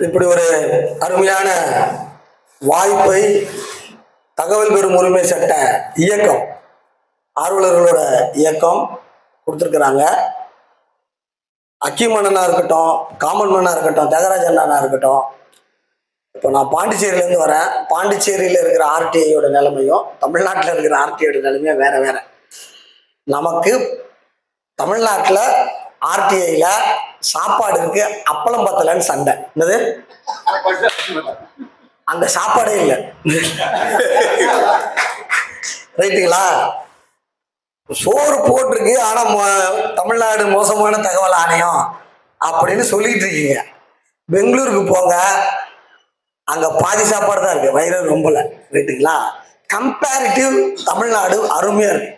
இப்படி ஒரு அருமையான வாய்ப்பை தகவல் பெறும் உரிமை சட்ட இயக்கம், ஆர்வலர்களோட இயக்கம் கொடுத்துருக்குறாங்க. அக்கீம் அண்ணனா இருக்கட்டும், காமன் அண்ணா இருக்கட்டும், தியாகராஜ அண்ணா இருக்கட்டும். இப்போ நான் பாண்டிச்சேரியிலேருந்து வரேன். பாண்டிச்சேரியில் இருக்கிற ஆர்டிஐயோட நிலைமையும் தமிழ்நாட்டில் இருக்கிற ஆர்டிஐயோட நிலைமையும் வேற வேற. நமக்கு தமிழ்நாட்டில் ஆர்டிஐல சாப்பாடு இருக்கு, அப்பளம் பத்தலன்னு சண்டை. என்னது? அங்க சாப்பாடே இல்லை. ரைட்டுங்களா? சோறு போட்டிருக்கு, ஆனா தமிழ்நாடு மோசமான தகவல் ஆணையம் அப்படின்னு சொல்லிட்டு இருக்கீங்க. பெங்களூருக்கு போங்க, அங்க பாதி சாப்பாடு தான் இருக்கு, வயிறு ரொம்பல. ரைட்டுங்களா? கம்பேரிட்டிவ் தமிழ்நாடு அருமையா இருக்கு.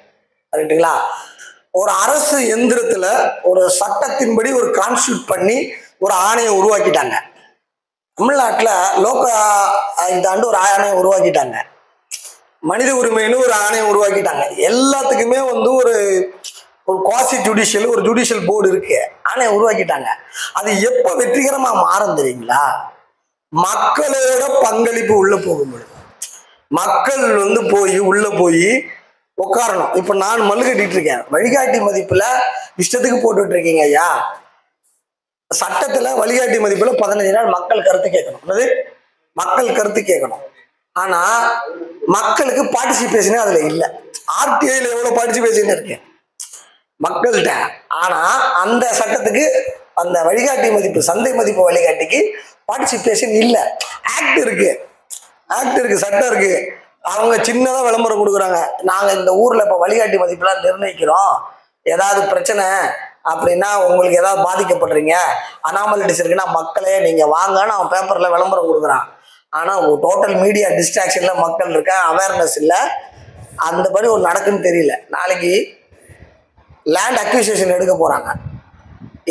ரைட்டுங்களா? ஒரு அரசு எந்திரத்துல ஒரு சட்டத்தின்படி ஒரு கான்ஸ்டியூட் பண்ணி ஒரு ஆணையம் உருவாக்கிட்டாங்க. தமிழ்நாட்டில் லோக இதாண்டு ஒரு ஆணையம் உருவாக்கிட்டாங்க. மனித உரிமைன்னு ஒரு ஆணையம் உருவாக்கிட்டாங்க. எல்லாத்துக்குமே ஒரு குவாசி ஜுடிஷியல், ஒரு ஜுடிஷியல் போர்டு இருக்கு, ஆணையம் உருவாக்கிட்டாங்க. அது எப்ப வெற்றிகரமா மாறும் தெரியுங்களா? மக்களோட பங்களிப்பு உள்ள போகும்போது. மக்கள் போய் உள்ள போய் உட்காரணும். இப்ப நான் மல்லு கட்டிட்டு இருக்கேன், வழிகாட்டி மதிப்புல இஷ்டத்துக்கு போட்டுட்டு இருக்கீங்க ஐயா. சட்டத்துல வழிகாட்டி மதிப்புல 15 நாள் மக்கள் கருத்து கேட்கணும். அது மக்கள் கருத்து கேட்கணும். ஆனா மக்களுக்கு பார்ட்டிசிபேஷனே அதுல இல்லை. ஆர்டிஐல எவ்வளவு பார்ட்டிசிபேஷன் இருக்கு மக்கள்கிட்ட. ஆனா அந்த சட்டத்துக்கு, அந்த வழிகாட்டி மதிப்பு, சந்தை மதிப்பு வழிகாட்டிக்கு பார்ட்டிசிபேஷன் இல்லை. ஆக்ட் இருக்கு, சட்டம் இருக்கு. அவங்க சின்னதா விளம்பரம் கொடுக்குறாங்க. நாங்க இந்த ஊர்ல இப்ப வழிகாட்டி மதிப்புலாம் நிர்ணயிக்கிறோம், ஏதாவது பிரச்சனை அப்படின்னா உங்களுக்கு ஏதாவது பாதிக்கப்படுறீங்க, அனாமலிட்டிஸ் இருக்குன்னா மக்களே நீங்க வாங்கன்னு அவன் பேப்பர்ல விளம்பரம் கொடுக்குறான். ஆனா டோட்டல் மீடியா டிஸ்ட்ராக்ஷன்ல மக்கள் இருக்க, அவேர்னஸ் இல்லை. அந்த படி ஒரு நடக்குன்னு தெரியல. நாளைக்கு லேண்ட் அக்விசிஷன் எடுக்க போறாங்க.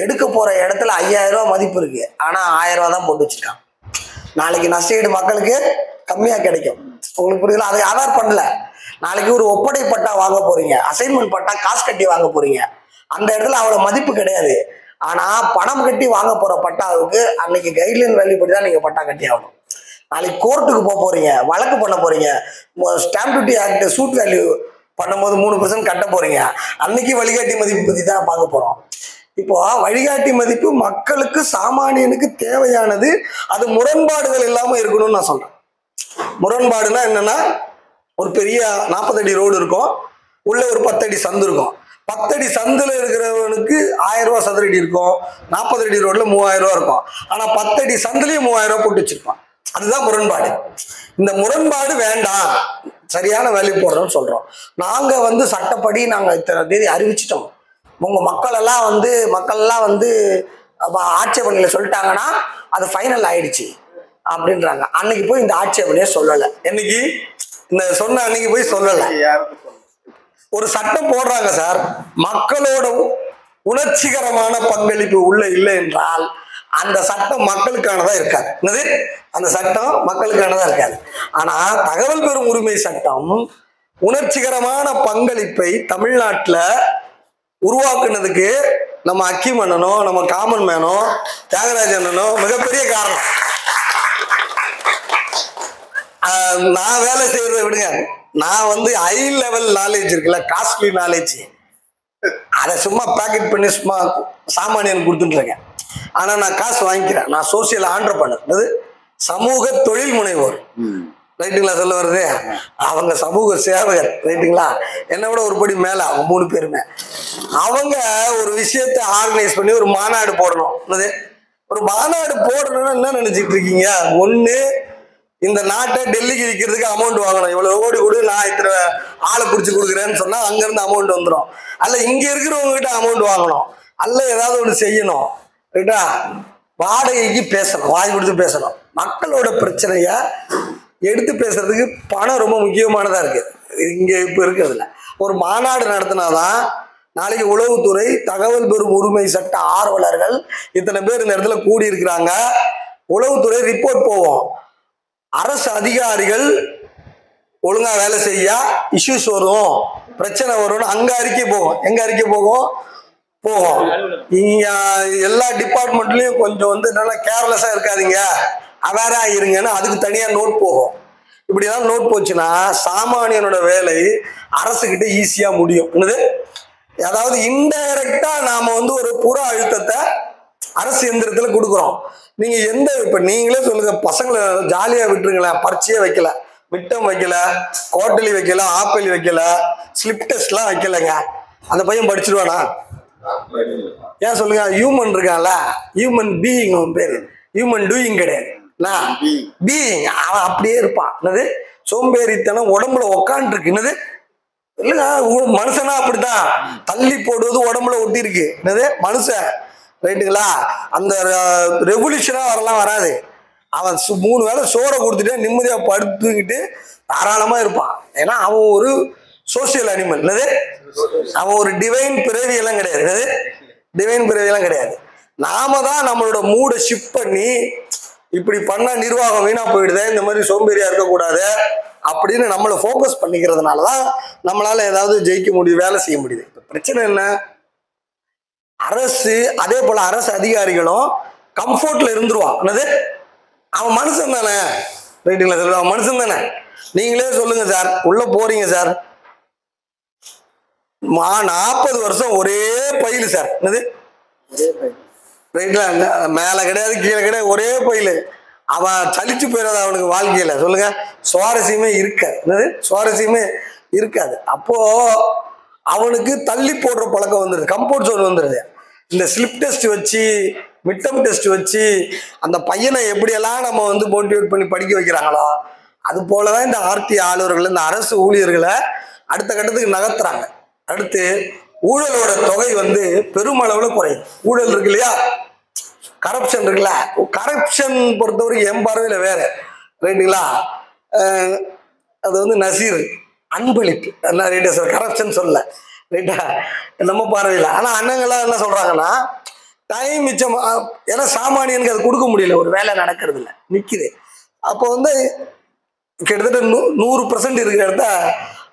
எடுக்க போற இடத்துல 5000 ரூபாய் மதிப்பு இருக்கு, ஆனா 1000 ரூபாய் தான் போட்டு வச்சிருக்காங்க. நாளைக்கு நஷ்டஈடு மக்களுக்கு கம்மியா கிடைக்கும். உங்களுக்கு புரியல? அதை அவேர் பண்ணல. நாளைக்கு ஒரு ஒப்படை பட்டா வாங்க போறீங்க, அசைன்மெண்ட் பட்டா காசு கட்டி வாங்க போறீங்க. அந்த இடத்துல அவ்வளவு மதிப்பு கிடையாது. ஆனா பணம் கட்டி வாங்க போற பட்டாவுக்கு அன்னைக்கு கைட்லைன் வேல்யூ படி தான் நீங்க பட்டா கட்டி ஆகணும். நாளைக்கு கோர்ட்டுக்கு போக போறீங்க, வழக்கு பண்ண போறீங்க, stamp duty act suit value பண்ணும்போது 3% கட்ட போறீங்க, அன்னைக்கு வழிகாட்டி மதிப்பு பத்தி தான் பார்க்க போறோம். இப்போ வழிகாட்டி மதிப்பு மக்களுக்கு, சாமானியனுக்கு தேவையானது. அது முரண்பாடுகள் இல்லாம இருக்கணும்னு நான் சொல்றேன். முரண்பாடுனா என்னன்னா, ஒரு பெரிய 40 அடி ரோடு இருக்கும், உள்ள ஒரு 10 அடி சந்து இருக்கும். 10 அடி சந்துல இருக்கிறவனுக்கு 1000 ரூபாய் சதுர அடி இருக்கும், 40 அடி ரோட்ல 3000 ரூபாய் இருக்கும். ஆனா 10 அடி சந்துலயும் 3000 ரூபாய் போட்டு வச்சிருப்பான். அதுதான் முரண்பாடு. இந்த முரண்பாடு வேண்டாம், சரியான வேல்யூ போடுறோம்னு சொல்றோம். நாங்க சட்டப்படி நாங்க இத்தனை தேதி அறிவிச்சிட்டோம். உங்க மக்கள் எல்லாம் ஆட்சேபனையில சொல்லிட்டாங்கன்னா அது ஃபைனல் ஆயிடுச்சு அப்படின்றாங்க. அன்னைக்கு போய் இந்த ஆட்சேபனையே சொல்லலை. என்னைக்கு இந்த சொன்ன அன்னைக்கு போய் சொல்லலை. ஒரு சட்டம் போடுறாங்க சார், மக்களோட உணர்ச்சிகரமான பங்களிப்பு உள்ள இல்லை என்றால் அந்த சட்டம் மக்களுக்கானதா இருக்காது. என்னது? அந்த சட்டம் மக்களுக்கானதா இருக்காது. ஆனா தகவல் பெறும் உரிமை சட்டம் உணர்ச்சிகரமான பங்களிப்பை தமிழ்நாட்டுல உருவாக்குனதுக்கு நம்ம அக்கீம் அண்ணனோ, நம்ம காமன் மேனோ, தியாகராஜ அண்ணனோ மிகப்பெரிய காரணம். நான் வேலை செய்யறதை விடுங்க, நான் ஹை லெவல் நாலேஜ் இருக்குல்ல, காஸ்ட்லி நாலேஜ், அதை சும்மா பேக்கெட் பண்ணி சும்மா சாமானியன் கொடுத்துட்டு இருக்கேன். ஆனா நான் காசு வாங்கிக்கிறேன். நான் சோசியல் ஆண்டர்பிரனர், சமூக தொழில் முனைவோர். ரைட்டுங்களா? சொல்ல வருது, அவங்க சமூக சேவகர். ரைட்டுங்களா? என்னை விட ஒரு படி மேல அவங்க 3 பேருமே. அவங்க ஒரு விஷயத்தை ஆர்கனைஸ் பண்ணி ஒரு மாநாடு போடணும். ஒரு மாநாடு போடணும்னு என்ன நினைச்சிட்டு இருக்கீங்க? ஒண்ணு, இந்த நாட்டை டெல்லிக்கு விற்கிறதுக்கு அமௌண்ட் வாங்கணும். இவ்வளவு கோடி கொடு, நான் இத்தனை ஆளை பிடிச்சி கொடுக்குறேன்னு சொன்னா அங்க இருந்து அமௌண்ட் வந்துடும். அல்ல இங்க இருக்கிறவங்க கிட்ட அமௌண்ட் வாங்கணும், அல்ல ஏதாவது ஒண்ணு செய்யணும். ரைட்டா? வாடகைக்கு பேசணும், வாங்கி கொடுத்து பேசணும். மக்களோட பிரச்சனைய எடுத்து பேசுறதுக்கு பணம் ரொம்ப முக்கியமானதா இருக்கு. இங்க இப்ப இருக்கிறதுல ஒரு மாநாடு நடத்தினாதான் நாளைக்கு உளவுத்துறை, தகவல் பெறும் உரிமை சட்ட ஆர்வலர்கள் இத்தனை பேர் இந்த இடத்துல கூடி இருக்கிறாங்க. உளவுத்துறை ரிப்போர்ட் போவோம், அரசு அதிகாரிகள் ஒழுங்கா வேலை செய்ய இஷ்யூஸ் வரும், பிரச்சனை வரும்னு அங்க அறிக்கை போகும். எங்க அறிக்கை போகும்? போகும். இங்க எல்லா டிபார்ட்மெண்ட்லயும் கொஞ்சம் வந்து நல்லா கேர்லெஸ்ஸா இருக்காதீங்க, அவேரா இருங்கன்னு அதுக்கு தனியா நோட் போகும். இப்படிதான் நோட் போச்சுன்னா சாமானியனோட வேலை அரசுகிட்ட ஈஸியா முடியும். என்னது, அதாவது இன்டைரக்டா நாம வந்து ஒரு புற அழுத்தத்தை அரசு எந்திரத்துல கொடுக்குறோம். நீங்க இப்ப நீங்களே சொல்லுங்க, பசங்களை ஜாலியா விட்டுருங்களேன், பரீட்சையே வைக்கல, மிட்டம் வைக்கல, குவார்டர்லி வைக்கல, ஆப்பலி வைக்கல, ஸ்லிப் டெஸ்ட் எல்லாம் வைக்கலங்க, அந்த பையன் படிச்சிருவானா? ஏன் சொல்லுங்க, ஹியூமன் இருக்கான்ல, ஹியூமன் பீயிங், அவன் பேரு ஹியூமன் டூயிங் கிடையாது, பீயிங். அவன் அப்படியே இருப்பான். என்னது, சோம்பேறித்தனம் உடம்புல உக்காண்டு இருக்கு. என்னது இல்லைங்க, மனுஷனா அப்படித்தான், தள்ளி போடுவது உடம்புல ஒட்டி இருக்கு. என்னது மனுஷன், ரைட்டுங்களா? அந்த ரெவல்யூஷனா வரலாம் வராது. அவன் 3 வேளை சோறை கொடுத்துட்டு நிம்மதியா படுத்துக்கிட்டு தாராளமா இருப்பான். ஏன்னா அவன் ஒரு சோசியல் அனிமல். என்னது, அவன் ஒரு டிவைன் பிறவி எல்லாம் கிடையாது. என்னது, டிவைன் பிறவி எல்லாம் கிடையாது. நாம தான் நம்மளோட மூடை ஷிஃப்ட் பண்ணி இப்படி பண்ணா நிர்வாகம் வீணா போயிடுது, இந்த மாதிரி சோம்பேறியா இருக்கக்கூடாது அப்படின்னு நம்மளை ஃபோக்கஸ் பண்ணிக்கிறதுனாலதான் நம்மளால ஏதாவது ஜெயிக்க முடியுது, வேலை செய்ய முடியுது. இப்ப பிரச்சனை என்ன, அரசு அதே போல அரசு அதிகாரிகளும் கம்ஃபோர்ட்ல இருந்துருவான். என்னது, அவன் மனுஷன் தானே, ரைட்டுங்களா? சொல்லுவான், அவன் மனுஷன் தானே. நீங்களே சொல்லுங்க சார், உள்ள போறீங்க சார், 40 வருஷம் ஒரே பயிலு சார். என்னது, ரைட்ல மேல கிடையாது கீழே கிடையாது, ஒரே பயிலு. அவன் சலிச்சு போயிடாது அவனுக்கு வாழ்க்கையில, சொல்லுங்க, சுவாரஸ்யமே இருக்காது. என்னது, சுவாரஸ்யமே இருக்காது. அப்போ அவனுக்கு தள்ளி போடுற பழக்கம் வந்துடுது, கம்ஃபோர்ட் ஜோன் வந்துடுது. இந்த ஸ்லிப் டெஸ்ட் வச்சு, மிட்டம் டெஸ்ட் வச்சு அந்த பையனை எப்படியெல்லாம் நம்ம வந்து மோட்டிவேட் பண்ணி படிக்க வைக்கிறாங்களோ, அது போலதான் இந்த ஆர்டி ஆளுநர்கள், இந்த அரசு ஊழியர்களை அடுத்த கட்டத்துக்கு நகர்த்துறாங்க. அடுத்து ஊழலோட தொகை வந்து பெருமளவுல குறையும். ஊழல் இருக்கு இல்லையா, கரப்ஷன் இருக்குல்ல, கரப்ஷன் பொறுத்தவரைக்கும் என் பார்வையில வேற, ரைட்டுங்களா? அது வந்து நசீர் அன்பளிப்பு, ரைட்டா சார், கரப்ஷன் சொல்ல, ரைட்டா நம்ம பார்வையில. ஆனா அண்ணங்களாம் என்ன சொல்றாங்கன்னா, டைம் மிச்சம், ஏன்னா சாமானியனுக்கு அது கொடுக்க முடியல, ஒரு வேலை நடக்கிறது இல்லை, நிக்குது. அப்போ வந்து கிட்டத்தட்ட 100% இருக்கிற இடத்த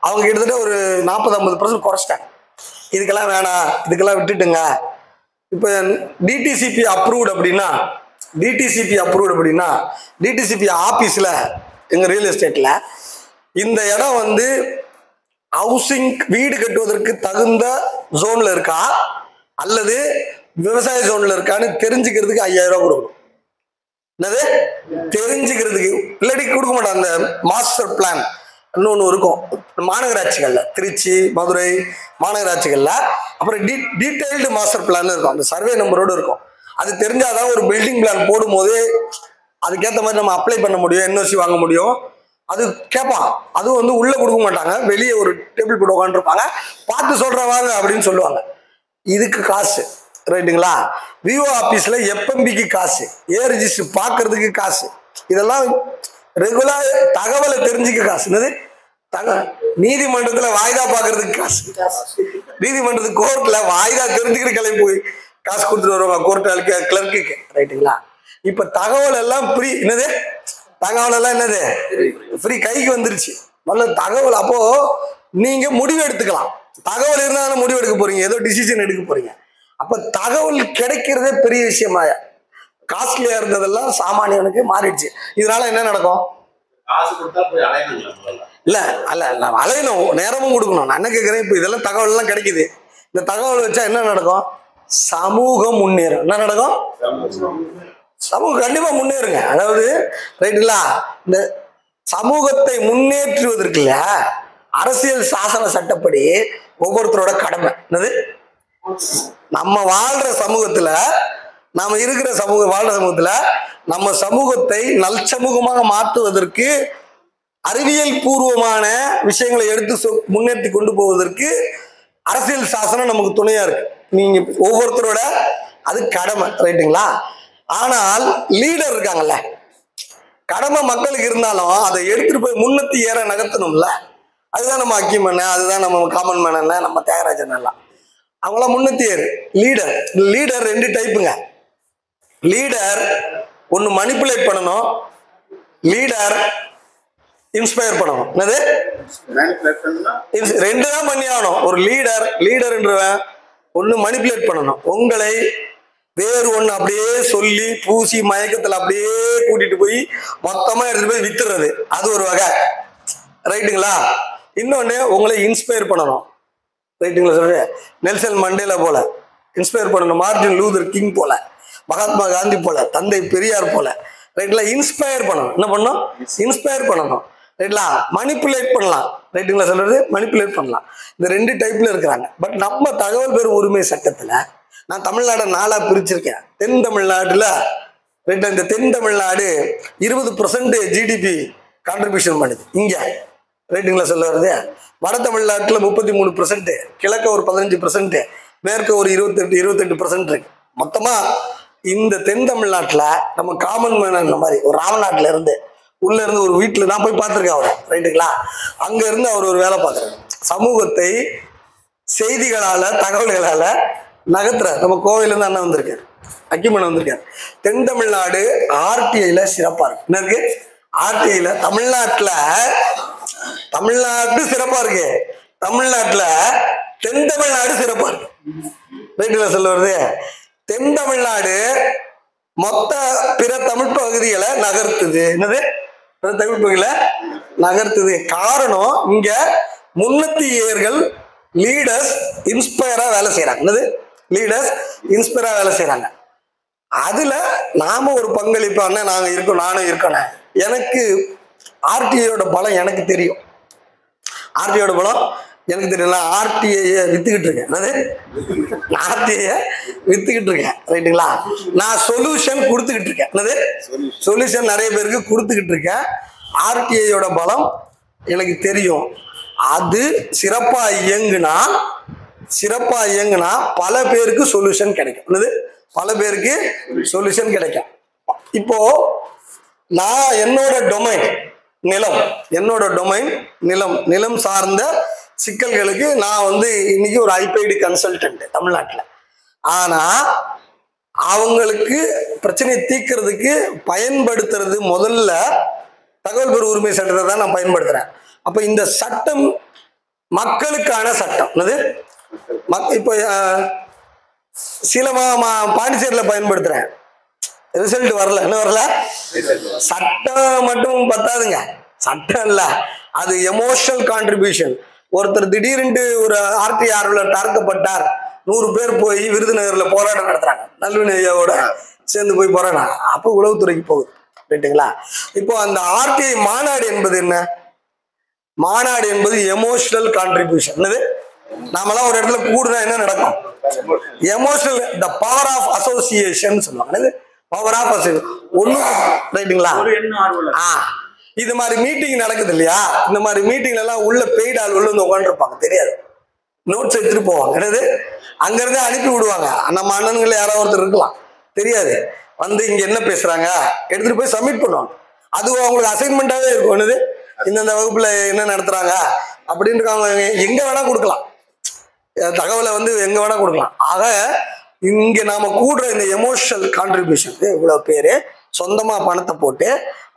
அவங்க கிட்டத்தட்ட ஒரு 40-50% குறைச்சிட்டாங்க. இதுக்கெல்லாம் வேணாம், இதுக்கெல்லாம் விட்டுட்டுங்க. இப்போ டிடிசிபி அப்ரூவ்டு அப்படின்னா, டிடிசிபி ஆபீஸ்ல எங்க ரியல் எஸ்டேட்ல இந்த இடம் வந்து ஹவுசிங் வீடு கட்டுவதற்கு தகுந்த ஜோன்ல இருக்கா அல்லது விவசாய ஜோன்ல இருக்கான்னு தெரிஞ்சுக்கிறதுக்கு 5000 ரூபாய் கொடுக்கணும். என்னது, தெரிஞ்சுக்கிறதுக்கு. இல்லாட்டி கொடுக்க மாட்டான். அந்த மாஸ்டர் பிளான் இன்னொன்று இருக்கும் மாநகராட்சிகள்ல, திருச்சி, மதுரை மாநகராட்சிகள்ல. அப்புறம் டீடைல்டு மாஸ்டர் பிளான் இருக்கும், அந்த சர்வே நம்பரோடு இருக்கும். அது தெரிஞ்சாதான் ஒரு பில்டிங் பிளான் போடும்போது அதுக்கேற்ற மாதிரி நம்ம அப்ளை பண்ண முடியும், என்ஓசி வாங்க முடியும். அது கேட்பான். அதுவும் வந்து உள்ள கொடுக்க மாட்டாங்க, வெளியே ஒரு டேபிள் போட்டு உட்காந்துருப்பாங்க, பார்த்து சொல்றவாங்க அப்படின்னு சொல்லுவாங்க. இதுக்கு காசு, ரைட்டுங்களா? விஓ ஆபீஸ்ல எஃப்எம்பிக்கு காசு, ஏ ரெஜிஸ்டர் பாக்குறதுக்கு காசு, இதெல்லாம் ரெகுலர் தகவலை தெரிஞ்சுக்க காசு. என்னது, நீதிமன்றத்துல வாய்தா பாக்குறதுக்கு காசு, நீதிமன்றத்துக்கு கோர்ட்ல வாய்தா தெரிஞ்சுக்கிற கிளம்பி போய் காசு கொடுத்துட்டு வருவாங்க கோர்ட் கிளர்க்கு, ரைட்டுங்களா? இப்ப தகவல் எல்லாம் ஃப்ரீ. என்னது, தகவல் எல்லாம் என்னது ஃப்ரீ, கைக்கு வந்துருச்சு நல்ல தகவல். அப்போ நீங்க முடிவு எடுத்துக்கலாம். தகவல் இருந்தாலும் முடிவு எடுக்க போறீங்க, ஏதோ டிசிஷன் எடுக்க போறீங்க. அப்ப தகவல் கிடைக்கிறதே பெரிய விஷயமா, காஸ்ட்லியா இருந்ததெல்லாம் சாமானியனுக்கு மாறிடுச்சு. இதனால என்ன நடக்கும்? இல்ல அல்ல, நான் அலையணும், நேரமும் கொடுக்கணும். நான் என்ன கேட்கிறேன், இப்ப இதெல்லாம் தகவல் எல்லாம் கிடைக்குது, இந்த தகவல் வச்சா என்ன நடக்கும்? சமூகம் முன்னேறும். என்ன நடக்கும்? சமூகம் கண்டிப்பா முன்னேறுங்க. அதாவது ரைட்டுங்களா, இந்த சமூகத்தை முன்னேற்றுவதற்கு இல்ல, அரசியல் சாசன சட்டப்படி ஒவ்வொருத்தரோட கடமை. என்னது, நம்ம வாழ்ற சமூகத்துல, நாம இருக்கிற வாழ்ற சமூகத்துல நம்ம சமூகத்தை நல்சமூகமாக மாற்றுவதற்கு, அறிவியல் பூர்வமான விஷயங்களை எடுத்து முன்னேற்றி கொண்டு போவதற்கு அரசியல் சாசனம் நமக்கு துணையா இருக்கு. நீங்க ஒவ்வொருத்தரோட அது கடமை, ரைட்டுங்களா? ஆனால் லீடர் இருக்காங்கல்ல, கடமை மக்களுக்கு இருந்தாலும் அதை எடுத்துட்டு போய் முன்னத்தி ஏற நகர்த்தணும்ல. அதுதான் நம்ம அக்கிமன், அதுதான் நம்ம காமன் மேன், நம்ம தியாகராஜன் எல்லாம் அவங்களாம் முன்னத்தி ஏறு லீடர். லீடர் 2 டைப்புங்க. லீடர் ஒன்னு மனிப்புலேட் பண்ணணும், லீடர் இன்ஸ்பயர் பண்ணணும். என்னது, 2 தான் பண்ணி ஆகணும். ஒரு லீடர்ன்றவன் ஒண்ணு மணிப்புலேட் பண்ணணும், உங்களை வேறு ஒண்ணு அப்படியே சொல்லி பூசி மயக்கத்துல அப்படியே கூட்டிட்டு போய் மொத்தமா எடுத்துட்டு போய் வித்துறது, அது ஒரு வகை. ரைட்டுங்களா? இன்னொன்னு உங்களை இன்ஸ்பயர் பண்ணணும். ரைட்டுங்களா? சொல்ற நெல்சன் மண்டேலா போல இன்ஸ்பயர் பண்ணணும், மார்ட்டின் லூதர் கிங் போல, மகாத்மா காந்தி போல, தந்தை பெரியார் போல. ரைட்டுங்களா? இன்ஸ்பயர் பண்ணணும். என்ன பண்ணணும்? இன்ஸ்பயர் பண்ணணும். ரைட்லா? மணிப்புலேட் பண்ணலாம். ரைட்டுங்களா? சொல்றது மணிப்புலேட் பண்ணலாம். இந்த 2 டைப்ல இருக்கிறாங்க. பட் நம்ம தகவல் பெறும் உரிமை சட்டத்துல நான் தமிழ்நாடு 4ஆ பிரிச்சிருக்கேன். தென் தமிழ்நாட்டுல இந்த தென் தமிழ்நாடு 20% ஜிடிபி கான்ட்ரிபியூஷன் பண்ணுது இங்க. ரைட்டுங்களா? சொல்ல வருது. வட தமிழ்நாட்டுல 33%, கிழக்க ஒரு 15%, மேற்க ஒரு 28% இருக்கு. மொத்தமா இந்த தென் தமிழ்நாட்டுல நம்ம காமன் மேன் மாதிரி ஒரு ராமநாட்டுல இருந்து உள்ள இருந்து ஒரு வீட்டுல நான் போய் பார்த்திருக்கேன் அவரை. ரைட்டுங்களா? அங்க இருந்து அவர் ஒரு வேலை பார்க்கறாரு. சமூகத்தை செய்திகளால தகவல்களால நகர்த்துற நம்ம கோவையில இருந்து அண்ணன் வந்திருக்காரு, அக்கிமன் வந்திருக்காரு. தென் தமிழ்நாடு ஆர்டிஐல சிறப்பா இருக்கு. என்ன இருக்கு? ஆர்டிஐல தமிழ்நாட்டு சிறப்பா இருக்கு. தமிழ்நாட்டுல தென் தமிழ்நாடு சிறப்பா இருக்கு. ரைட்டுல சொல்ல வருது. தென் தமிழ்நாடு மொத்த பிற தமிழ் பகுதிகளை நகர்த்துது. என்னது? பிற தமிழ் பகுதிகளை நகர்த்துது. காரணம் இங்க முன்னத்தியர்கள் லீடர்ஸ் இன்ஸ்பயரா வேலை செய்யறாங்க. என்னது? லீடர்ஸ் இன்ஸ்பயரா வேலை செய்யறாங்க. அதுல நாம ஒரு பங்களிப்பான நாங்க இருக்கோம், நானும் இருக்கணும். எனக்கு ஆர்டிஐயோட பலம் எனக்கு தெரியும். ஆர்டிஐயோட பலம் எனக்கு தெரியல. ஆர்டிஐ வித்துக்கிட்டு இருக்கேன். என்னது? ஆர்டிஐ வித்துக்கிட்டு இருக்கேன். ரைட்டுங்களா? நான் சொல்யூஷன் கொடுத்துக்கிட்டு இருக்கேன். என்னது? சொல்யூஷன் நிறைய பேருக்கு கொடுத்துக்கிட்டு இருக்கேன். ஆர்டிஐயோட பலம் எனக்கு தெரியும். அது சிறப்பா இயங்குனா பல பேருக்கு சொல்யூஷன் கிடைக்கும். என்னது? பல பேருக்கு சொல்யூஷன் கிடைக்கும். இப்போ நான் என்னோட டொமைன் நிலம் சார்ந்த சிக்கல்களுக்கு நான் இன்னைக்கு ஒரு ஐபைடு கன்சல்டன்ட் தமிழ்நாட்டில். ஆனா அவங்களுக்கு பிரச்சனையை தீர்க்கறதுக்கு பயன்படுத்துறது முதல்ல தகவல் பெறும் உரிமை சட்டத்தை தான் நான் பயன்படுத்துறேன். அப்ப இந்த சட்டம் மக்களுக்கான சட்டம். இப்போ சில பாண்டிச்சேரியில பயன்படுத்துறேன், ரிசல்ட் வரல. என்ன வரல? சட்டம் மட்டும் பத்தாதுங்க. சட்டம் இல்ல, அது எமோஷனல் கான்ட்ரிபியூஷன். ஒருத்தர் திடீரென்று ஒரு ஆர்டி ஆர்வலர் தாக்கப்பட்டார், 100 பேர் போய் விருதுநகர்ல போராட்டம் நடத்துறாங்க, நல்வினை ஐயாவோட சேர்ந்து போய் போராட்டம், அப்போ உளவுத்துறைக்கு போகுது. ரைட்டுங்களா? இப்போ அந்த ஆர்டிஐ மாநாடு என்பது என்ன? மாநாடு என்பது எமோஷனல் கான்ட்ரிபியூஷன். என்னது? நாமெல்லாம் ஒரு இடத்துல கூடுனா என்ன நடக்கும்? Emotional, the power of association சொல்லுவாங்க. பவர் ஆஃப் அசோசியேஷன் ஒண்ணு. ரைட்டுங்களா? இது மாதிரி மீட்டிங் நடக்குது இல்லையா? இந்த மாதிரி மீட்டிங்ல எல்லாம் உள்ள பெய்டு ஆள் உள்ள உட்காந்து இருப்பாங்க, தெரியாது, நோட்ஸ் எடுத்துட்டு போவாங்க. என்னது? அங்க இருந்து அனுப்பி விடுவாங்க. நம்ம அண்ணன்கள் யாராவது ஒருத்தர் இருக்கலாம், தெரியாது, இங்க என்ன பேசுறாங்க எடுத்துட்டு போய் சப்மிட் பண்ணுவாங்க. அது அவங்களுக்கு அசைன்மெண்டாவே இருக்கும். என்னது? இந்தந்த வகுப்புல என்ன நடத்துறாங்க அப்படின்னு அவங்க எங்க வேணா கொடுக்கலாம், தகவலை எங்க வேணா கொடுக்கலாம். ஆக இங்க நாம கூடுற இந்த எமோஷனல் கான்ட்ரிபியூஷன், இவ்வளவு பேரு சொந்தமா பணத்தை போட்டு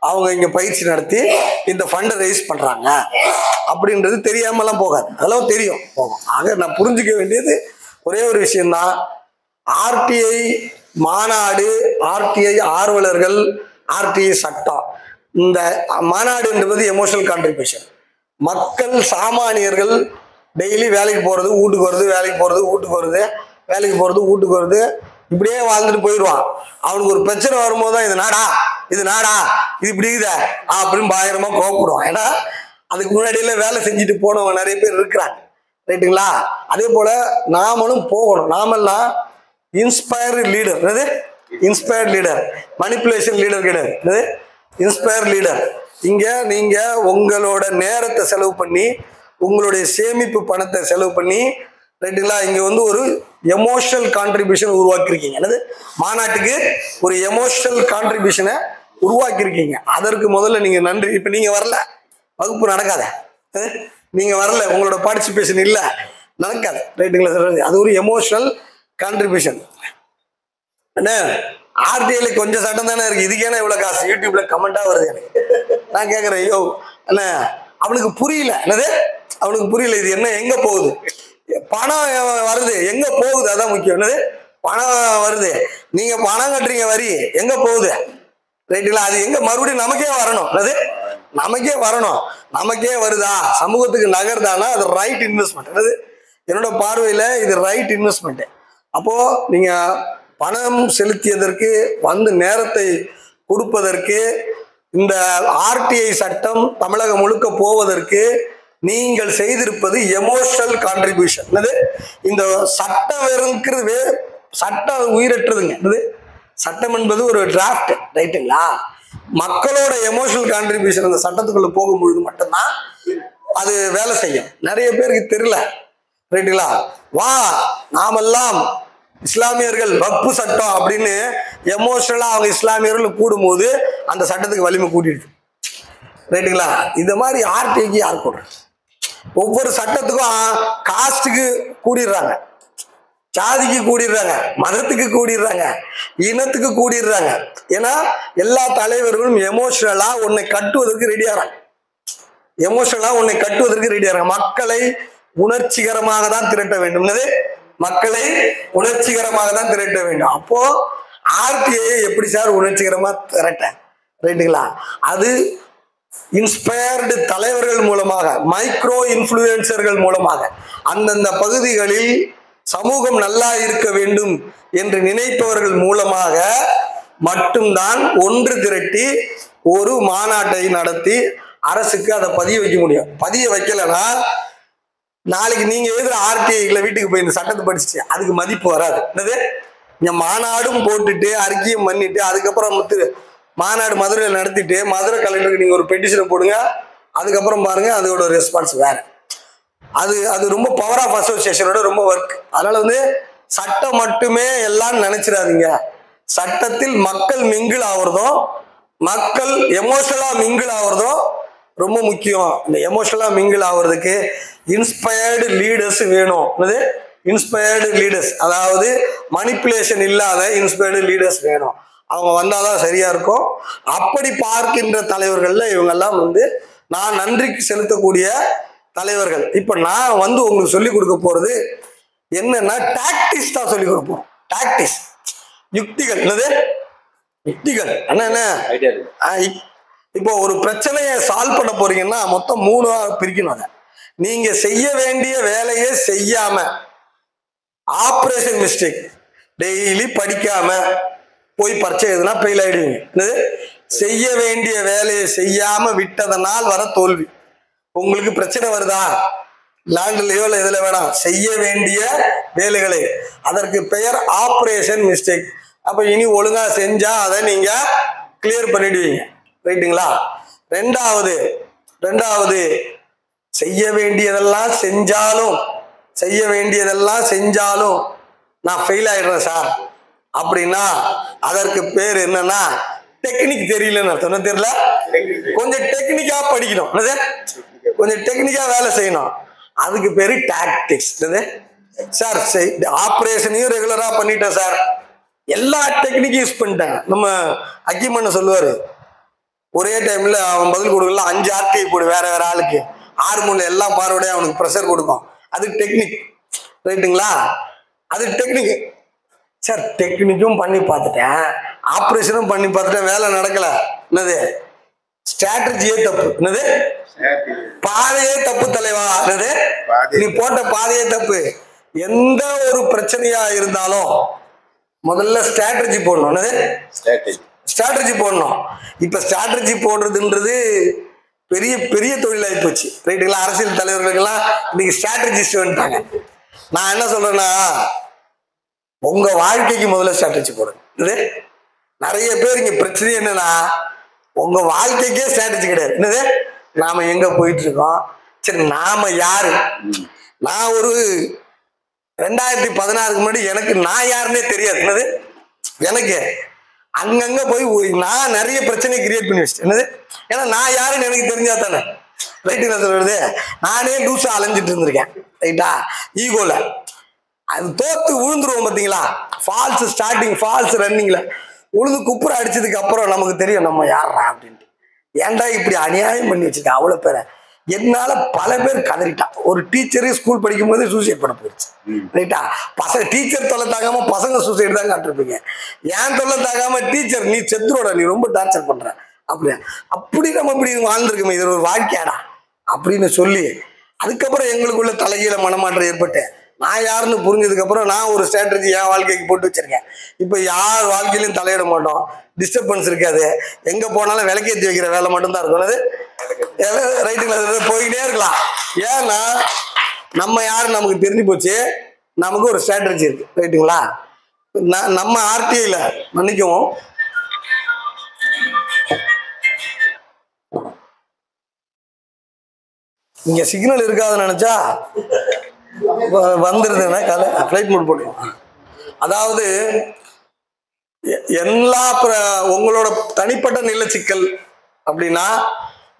அவங்க இங்க பயிற்சி நடத்தி இந்த ஃபண்டை ரைஸ் பண்றாங்க அப்படின்றது தெரியாமலாம் போகாது, அதெல்லாம் தெரியும், போகும். ஆக நான் புரிஞ்சுக்க வேண்டியது ஒரே ஒரு விஷயம்தான், ஆர்டிஐ மாநாடு, ஆர்டிஐ ஆர்வலர்கள், ஆர்டிஐ சட்டம், இந்த மாநாடு என்பது எமோஷனல் கான்ட்ரிபியூஷன். மக்கள் சாமானியர்கள் டெய்லி வேலைக்கு போறது, வீட்டுக்கு வருது, வேலைக்கு போறது, வீட்டுக்கு வருது, வேலைக்கு போறது, வீட்டுக்கு வருது, இப்படியே வாழ்ந்துட்டு போயிடுவான். அவனுக்கு ஒரு பிரச்சனை வரும்போது தான் இது நாடா இது இப்படி இருக்குதா அப்படின்னு பயங்கரமா கோவப்படுவான். ஏன்னா அதுக்கு முன்னாடியில வேலை செஞ்சுட்டு போனவங்க நிறைய பேர் இருக்கிறாங்க. ரைட்டுங்களா? அதே போல நாமளும் போகணும். நாமெல்லாம் இன்ஸ்பயர்டு லீடர். என்னது? இன்ஸ்பயர்ட் லீடர், மனிப்புலேஷன் லீடர் கிடையாது. என்னது? Inspire leader. இங்க நீங்க உங்களோட நேரத்தை செலவு பண்ணி, உங்களுடைய சேமிப்பு பணத்தை செலவு பண்ணி, ரைட்டுங்களா, இங்க ஒரு எமோஷனல் கான்ட்ரிபியூஷன் உருவாக்கிருக்கீங்க. என்னது? மாநாட்டுக்கு ஒரு எமோஷனல் கான்ட்ரிபியூஷனை உருவாக்கிருக்கீங்க. அதற்கு முதல்ல நீங்க நன்றி. இப்ப நீங்க வரல, வகுப்பு நடக்காத, நீங்க வரல, உங்களோட பார்ட்டிசிபேஷன் இல்ல, நடக்காது. ரைட்டுங்களா? சொல்றது அது ஒரு எமோஷனல் கான்ட்ரிபியூஷன். என்ன ஆர்டிஐல கொஞ்சம் சட்டம் தானே இருக்கு, இதுக்கேனா இவ்வளவு காசு? யூடியூப்ல கமெண்டா வருது எனக்கு. நான் கேட்கறேன், யோ என்ன அவனுக்கு புரியல. என்னது? அவனுக்கு புரியல இது என்ன எங்க போகுது. பணம் வருது, எங்க போகுது? அதான் முக்கியம். என்னது? பணம் வருது, நீங்க பணம் கட்டுறீங்க, வரி எங்க போகுது? ரைட்டுங்களா? அது எங்க மறுபடியும் நமக்கே வரணும். அது நமக்கே வரணும். நமக்கே வருதா, சமூகத்துக்கு நகர்தானா, அது ரைட் இன்வெஸ்ட்மெண்ட். அது என்னோட பார்வையில இது ரைட் இன்வெஸ்ட்மெண்ட். அப்போ நீங்க பணம் செலுத்தியதற்கு வந்து நேரத்தை கொடுப்பதற்கு, இந்த ஆர்டிஐ சட்டம் தமிழகம் முழுக்க போவதற்கு நீங்கள் செய்திருப்பது எமோஷனல் கான்ட்ரிபியூஷன். இந்த சட்டம் இருக்கிறது, சட்டம் உயிரற்றதுங்க. சட்டம் என்பது ஒரு டிராஃப்ட், ரைட்டுங்களா? மக்களோட எமோஷனல் கான்ட்ரிபியூஷன் அந்த சட்டத்துக்குள்ள போகும்பொழுது மட்டும்தான் அது வேலை செய்யும். நிறைய பேருக்கு தெரியல, ரைட்டுங்களா? வா நாமெல்லாம் இஸ்லாமியர்கள் வக்ஃபு சட்டம் அப்படின்னு எமோஷனலா அவங்க இஸ்லாமியர்கள் கூடும்போது அந்த சட்டத்துக்கு வலிமை கூட்டிடுது, ரைட்டுங்களா? இந்த மாதிரி ஆர்டிஐக்கு யார் கூடுற? ஒவ்வொரு சட்டத்துக்கும் காஸ்டுக்கு கூடிடுறாங்க, ஜாதிக்கு கூடிடுறாங்க, மதத்துக்கு கூடிடுறாங்க, இனத்துக்கு கூடிடுறாங்க. ஏன்னா எல்லா தலைவர்களும் எமோஷனலா உன்னை கட்டுவதற்கு ரெடியாகிறாங்க, எமோஷனலா உன்னை கட்டுவதற்கு ரெடியாகிறாங்க. மக்களை உணர்ச்சிகரமாக தான் திரட்ட வேண்டும். மக்களை உணர்ச்சிகரமாக தான் திரட்ட வேண்டும். அப்போ ஆர்டிஐ எப்படி சார் உணர்ச்சிகரமா திரட்ட? ரைட்டுங்களா? அது இன்ஸ்பயர்டு தலைவர்கள் மூலமாக, மைக்ரோ இன்ஃப்ளூயன்சர்கள் மூலமாக, அந்தந்த பகுதிகளில் சமூகம் நல்லா இருக்க வேண்டும் என்று நினைப்பவர்கள் மூலமாக மட்டும்தான் ஒன்று திரட்டி ஒரு மாநாட்டை நடத்தி அரசுக்கு அதை பதிய வைக்க முடியும். பதிய வைக்கலன்னா நாளைக்கு நீங்க எதிர ஆர்டிஐல வீட்டுக்கு போய் இந்த சட்டத்தை படிச்சுட்டு அதுக்கு மதிப்பு வராது. என்னது? இங்க மாநாடும் போட்டுட்டு அறிக்கையும் பண்ணிட்டு அதுக்கப்புறம் மாநாடு மதுரையில் நடத்திட்டு மதுரை கலெக்டருக்கு நீங்க ஒரு பெட்டிஷனை போடுங்க, அதுக்கப்புறம் பாருங்க அதோட ரெஸ்பான்ஸ் வேற. அது ரொம்ப பவர் ஆஃப் அசோசியேஷனோட ரொம்ப ஒர்க். அதனால சட்டம் மட்டுமே எல்லாம் நினைச்சிடாதீங்க. சட்டத்தில் மக்கள் மிங்கிள் ஆகுறதும், மக்கள் எமோஷனலா மிங்கிள் ஆகுறதும் ரொம்ப முக்கியம். இந்த எமோஷனலா மிங்கிள் ஆகுறதுக்கு இன்ஸ்பயர்டு லீடர்ஸ் வேணும். இன்ஸ்பயர்டு லீடர்ஸ், அதாவது மனிப்புலேஷன் இல்லாத இன்ஸ்பயர்டு லீடர்ஸ் வேணும். அவங்க வந்தாதான் சரியா இருக்கும். அப்படி பார்க்கின்ற தலைவர்கள்ல இவங்கெல்லாம் நான் நன்றிக்கு செலுத்தக்கூடிய தலைவர்கள். இப்ப நான் உங்களுக்கு சொல்லிக் கொடுக்க போறது என்னன்னா டாக்டிக்ஸ் தான் சொல்லிக் கொடுக்க போறோம். டாக்டிக்ஸ், யுக்திகள். யுக்திகள் என்ன? இப்போ ஒரு பிரச்சனையை சால்வ் பண்ண போறீங்கன்னா மொத்தம் 3 பிரிக்கணும். நீங்க செய்ய வேண்டிய வேலையை செய்யாம, ஆபரேஷன் மிஸ்டேக், டெய்லி படிக்காம போய் பரீட்சை எதுனா ஃபெயில் ஆயிடுவீங்க. செய்ய வேண்டிய வேலையை செய்யாம விட்டதனால் வர தோல்வி. உங்களுக்கு பிரச்சனை வருதா, லேண்ட்லயோ இல்லை இதுல வேணாம், செய்ய வேண்டிய வேலைகளை, அதற்கு பெயர் ஆபரேஷன் மிஸ்டேக். அப்ப இனி ஒழுங்கா செஞ்சா அதை நீங்க கிளியர் பண்ணிடுவீங்க, ரைட்டுங்களா? ரெண்டாவது செய்ய வேண்டியதெல்லாம் செஞ்சாலும் நான் ஃபெயில் ஆயிடுறேன் சார் அப்படின்னா அதற்கு பேர் என்னன்னா டெக்னிக் தெரியலன்னு அர்த்தம். தெரியல, கொஞ்சம் டெக்னிக்கா படிக்கணும், கொஞ்சம் டெக்னிக்கா வேலை செய்யணும். அதுக்கு பேரு டாக்டிக்ஸ். சார் ஆபரேஷனையும் ரெகுலரா பண்ணிட்டேன் சார், எல்லா டெக்னிக்கும் யூஸ் பண்ணிட்டேன். நம்ம அக்கிமண்ண சொல்லுவாரு, ஒரே டைம்ல அவன் பதில் கொடுக்கல 5 ஆர்டிஐ போடு வேற வேற ஆளுக்கு, 6 மூணு எல்லாம் பார்வையா அவனுக்கு ப்ரெஷர் கொடுக்கும். அது டெக்னிக், ரைட்டுங்களா? அது டெக்னிக். சார் டெக்னிக்கும் பண்ணி பார்த்துட்டேன், ஆப்ரேஷனும் பண்ணி பார்த்துட்டேன், வேலை நடக்கல. என்னது? ஸ்ட்ராட்டஜியே தப்பு. என்னது? பாதையே தப்பு தலைவா. என்னது? நீ போட்ட பாதையே தப்பு. எந்த ஒரு பிரச்சனையா இருந்தாலும் முதல்ல ஸ்ட்ராட்டஜி போடணும். என்னது? ஸ்ட்ராட்டஜி போடணும். இப்ப ஸ்ட்ராட்டஜி போடுறதுன்றது பெரிய பெரிய தொழிலாகி போச்சு, ரைட்டுங்களா? அரசியல் தலைவர்களுக்கெல்லாம் இன்னைக்கு ஸ்ட்ராட்டஜிஸ்ட் வந்துட்டாங்க. நான் என்ன சொல்றேன்னா, உங்க வாழ்க்கைக்கு முதல்ல ஸ்ட்ராட்டஜி போடுங்க. நிறைய பேர் இங்க பிரச்சனை என்னன்னா, உங்க வாழ்க்கைக்கே ஸ்ட்ராட்டஜி கிடையாது. என்னது? நாம எங்க போயிட்டு இருக்கோம், சரி நாம யாரு? நான் ஒரு 2016க்கு முன்னாடி எனக்கு நான் யாருன்னே தெரியாது. என்னது? எனக்கு அங்கங்க போய் நான் நிறைய பிரச்சனை கிரியேட் பண்ணி வச்சிட்டேன். என்னது? ஏன்னா நான் யாருன்னு எனக்கு தெரிஞ்சா தானே, ரைட்டுங்களா சொல்றது? நானே லூசா அலைஞ்சிட்டு இருந்திருக்கேன், ரைட்டா? ஈகோல அது தோத்து விழுந்துருவோம் பாத்தீங்களா? ஃபால்ஸ் ஸ்டார்டிங், ஃபால்ஸ் ரன்னிங்ல உழுது குப்புற அடிச்சதுக்கு அப்புறம் நமக்கு தெரியும் நம்ம யாரா அப்படின்ட்டு. ஏன்டா இப்படி அநியாயம் பண்ணி வச்சிருக்க அவ்வளவு பேரை, என்னால பல பேர் கதறிட்டான். ஒரு டீச்சரு ஸ்கூல் படிக்கும் போது சூசைட் பண்ண போயிடுச்சு. ரைட்டா? பசங்க டீச்சர் தொல்லை தாங்காம பசங்க சூசைட் தான் காட்டிருப்பீங்க. ஏன் தொல்லை தாங்காம டீச்சர் நீ செத்துரோட, நீ ரொம்ப டார்ச்சர் பண்ற அப்படியா, அப்படி நம்ம இப்படி வாழ்ந்துருக்கோமே, இது ஒரு வாழ்க்கையாடா அப்படின்னு சொல்லி அதுக்கப்புறம் எங்களுக்குள்ள தலைகீழ மனமாற்றம் ஏற்பட்டு நான் யாருன்னு புரிஞ்சதுக்கு அப்புறம் நான் ஒரு ஸ்ட்ராட்டஜி என் வாழ்க்கைக்கு போட்டு வச்சிருக்கேன். இப்ப யார் வாழ்க்கையிலும் தலையிட மாட்டோம், டிஸ்டர்பன்ஸ் இருக்காது, எங்க போனாலும் விளக்கேற்றி வைக்கிற வேலை மட்டும்தான் இருக்கும். அது ரைட்டுங்களா? போய்கிட்டே இருக்கலாம். ஏன்னா நம்ம யாரு நமக்கு தெரிஞ்சு போச்சு, நமக்கு ஒரு ஸ்ட்ராட்டஜி இருக்கு. ரைட்டுங்களா? நம்ம ஆர்டிஐல மன்னிக்கவும், இங்க சிக்னல் இருக்காதுன்னு நினைச்சா வந்துருதுன்னா ஃபிளைட் மோட் போட்டுருவோம். அதாவது எல்லா உங்களோட தனிப்பட்ட நில சிக்கல் அப்படின்னா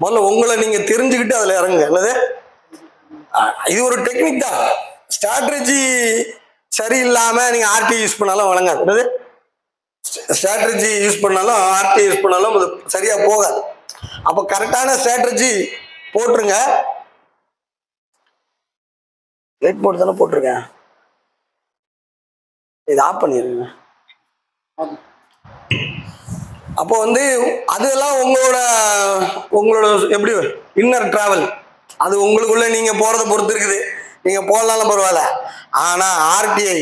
முதல்ல உங்களை நீங்க தெரிஞ்சுக்கிட்டு அதுல இறங்குங்க. என்னது, இது ஒரு டெக்னிக் தான். ஸ்ட்ராட்டஜி சரியில்லாம நீங்க ஆர்டி யூஸ் பண்ணாலும் வழங்காது. என்னது, ஸ்ட்ராட்டஜி யூஸ் பண்ணாலும் ஆர்டி யூஸ் பண்ணாலும் அது சரியா போகாது. அப்ப கரெக்டான ஸ்ட்ராட்டஜி போட்டுருங்க. லைட் போட்டு தானே போட்டிருக்கேன், இது ஆஃப் பண்ணிடுங்க. அப்போ வந்து அதெல்லாம் உங்களோட எப்படி இன்னர் டிராவல், அது உங்களுக்குள்ள நீங்க போறதை பொறுத்து இருக்குது. நீங்க போகலாலும் பரவாயில்ல. ஆனா ஆர்டிஐ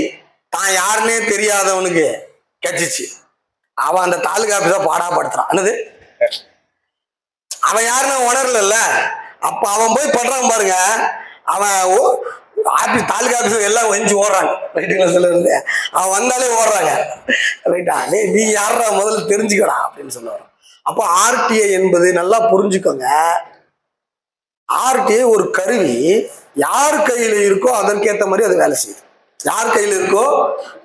தான் யாருன்னே தெரியாதவனுக்கு கிடைச்சிச்சு, அவன் அந்த தாலுகா ஆபீஸை பாடாப்படுத்துறான். என்னது, அவன் யாருன்னு உணரல. அப்ப அவன் போய் பண்றான் பாருங்க, அவன் ஆபீஸ் தாலுகா ஆபீஸ் எல்லாம் வஞ்சி ஓடுறாங்க. ரைட்டுங்களா? சொல்லுறது அவன் வந்தாலே ஓடுறாங்க. ரைட்டா? நீ யாரா முதல்ல தெரிஞ்சுக்கடா அப்படின்னு சொல்லுவாங்க. அப்போ ஆர்டிஐ என்பது நல்லா புரிஞ்சுக்கோங்க. ஆர்டிஐ ஒரு கருவி, யார் கையில இருக்கோ அதற்கேற்ற மாதிரி அது வேலை செய்யுது. யார் கையில் இருக்கோ